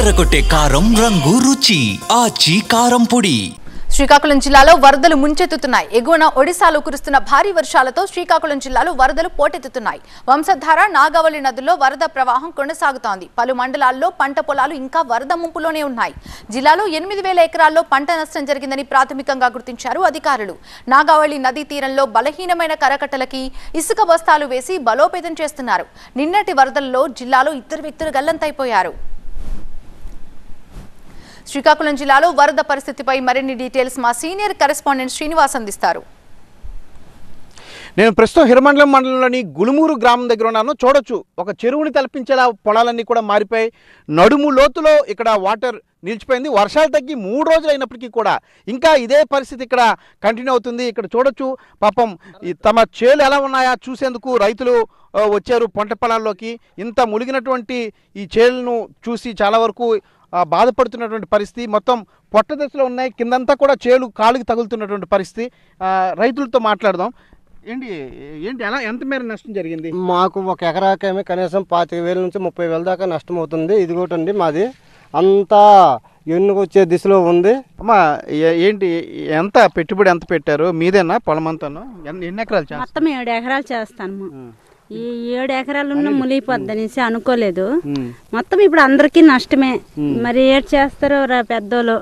అదరగొట్టే కారం రంగు రుచి ఆచి కారం పొడి. శ్రీకాకుళం జిల్లాలో వరదలు ముంచెత్తుతున్నాయి. ఎగువన ఒడిశాలో కురుస్తున్న భారీ వర్షాలతో శ్రీకాకుళం జిల్లాలో వరదలు పోటెత్తుతున్నాయి. వంశధార, నాగావళి నదుల్లో వరద ప్రవాహం కొనసాగుతోంది. పలు మండలాల్లో పంట పొలాలు ఇంకా వరద ముంపులోనే ఉన్నాయి. జిల్లాలో 8,000 ఎకరాల్లో పంట నష్టం జరిగిందని ప్రాథమికంగా గుర్తించారు అధికారులు. నాగావళి నదీ తీరంలో బలహీనమైన కరకట్టలకి ఇసుక బస్తాలు వేసి బలోపేతం చేస్తున్నారు. నిన్నటి వరదల్లో జిల్లాలో 2 వ్యక్తులు గల్లంతైపోయారు. శ్రీకాకుళం జిల్లాలో వరద పరిస్థితిపై మరిన్ని డీటెయిల్స్ మా సీనియర్ కరెస్పాండెంట్ శ్రీనివాస్ అందిస్తారు. నేను ప్రస్తుతం హిరమండలం మండలంలోని గులుమూరు గ్రామం దగ్గర ఉన్నాను. చూడొచ్చు, ఒక చెరువుని తలపించేలా పొలాలన్నీ కూడా మారిపోయి నడుము లోతులో ఇక్కడ వాటర్ నిలిచిపోయింది. వర్షాలు తగ్గి 3 రోజులు అయినప్పటికీ కూడా ఇంకా ఇదే పరిస్థితి ఇక్కడ కంటిన్యూ అవుతుంది. ఇక్కడ చూడొచ్చు, పాపం తమ చేలు ఎలా ఉన్నాయా చూసేందుకు రైతులు వచ్చారు పంట పొలాల్లోకి. ఇంత మునిగినటువంటి ఈ చేలను చూసి చాలా వరకు బాధపడుతున్నటువంటి పరిస్థితి. మొత్తం పొట్ట దశలో ఉన్నాయి, కిందంతా కూడా చేలు కాలుకి తగులుతున్నటువంటి పరిస్థితి. రైతులతో మాట్లాడదాం. ఏంటి ఎలా ఎంత మేర నష్టం జరిగింది? మాకు ఒక ఎకరాకేమో కనీసం 25,000 నుంచి 30,000 దాకా నష్టం అవుతుంది. ఇదిగోటండి మాది అంతా ఎన్నుకొచ్చే దిశలో ఉంది. అమ్మా, ఏంటి ఎంత పెట్టుబడి ఎంత పెట్టారు? మీదేనా పొలం అంతాను? ఎన్ని ఎకరాలు చేస్తారు? మొత్తం 7 ఎకరాలు చేస్తాను. ఈ 7 ఎకరాలు ఉన్న మునిగిపోద్దనేసి అనుకోలేదు. మొత్తం ఇప్పుడు అందరికీ నష్టమే. మరి ఏడు చేస్తారు పెద్దోళ్ళు.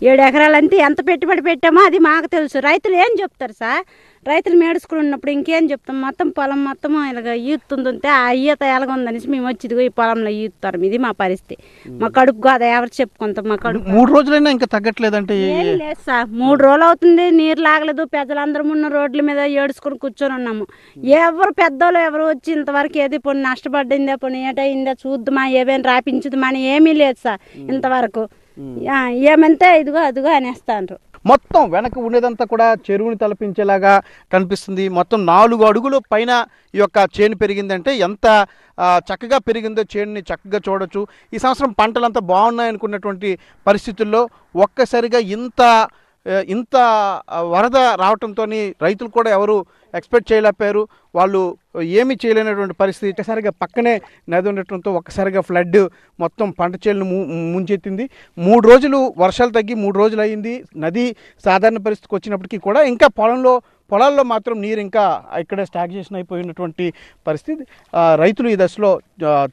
7 ఎకరాలంటే ఎంత పెట్టుబడి పెట్టామో అది మాకు తెలుసు. రైతులు ఏం చెప్తారు సార్? రైతులు మేడుచుకుని ఉన్నప్పుడు ఇంకేం చెప్తాం? మొత్తం పొలం మొత్తం ఇలాగ ఈతుంటే ఆ ఈత ఎలాగుందనేసి మేము వచ్చి ఈ పొలంలో ఈతారు. ఇది మా పరిస్థితి. మా కడుపు కాదా ఎవరు చెప్పుకుంటాం? మా కడుపు 3 రోజులైనా ఇంకా తగ్గట్లేదంటే ఏం లేదు సార్. 3 రోజులు అవుతుంది, నీరు లాగలేదు. పెద్దలందరం ఉన్న రోడ్ల మీద ఏడుచుకుని కూర్చొని ఉన్నాము. ఎవరు పెద్దోళ్ళు ఎవరు వచ్చి ఇంతవరకు ఏది పోనీ నష్టపడిందే, పోనీ ఏటైందే చూద్దామా, ఏమేమి రాపించుదామా అని ఏమీ లేదు సార్ ఇంతవరకు. ఏమంటే ఇదిగో అదిగో అనేస్తాండ్రు. మొత్తం వెనక ఉండేదంతా కూడా చెరువుని తలపించేలాగా కనిపిస్తుంది. మొత్తం 4 అడుగుల పైన ఈ యొక్క చేను పెరిగిందంటే ఎంత చక్కగా పెరిగిందో చేనుని చక్కగా చూడొచ్చు. ఈ సంవత్సరం పంటలంతా బాగున్నాయనుకున్నటువంటి పరిస్థితుల్లో ఒక్కసారిగా ఇంత వరద రావడంతో రైతులు కూడా ఎవరు ఎక్స్పెక్ట్ చేయలేకపోయారు. వాళ్ళు ఏమీ చేయలేనటువంటి పరిస్థితి. ఒక్కసారిగా పక్కనే నది ఉండటంతో ఒక్కసారిగా ఫ్లడ్ మొత్తం పంట చేలను ముంచెత్తింది. 3 రోజులు వర్షాలు తగ్గి 3 రోజులు అయ్యింది. నది సాధారణ పరిస్థితికి వచ్చినప్పటికీ కూడా ఇంకా పొలాల్లో మాత్రం నీరు ఇంకా ఇక్కడ స్టాగ్నేషన్ అయిపోయినటువంటి పరిస్థితి. రైతులు ఈ దశలో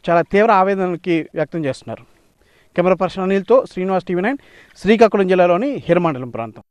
చాలా తీవ్ర ఆవేదనకి వ్యక్తం చేస్తున్నారు. కెమెరా పర్సన్ అనిల్తో శ్రీనివాస్, TV9, శ్రీకాకుళం జిల్లాలోని హిరమండలం ప్రాంతం.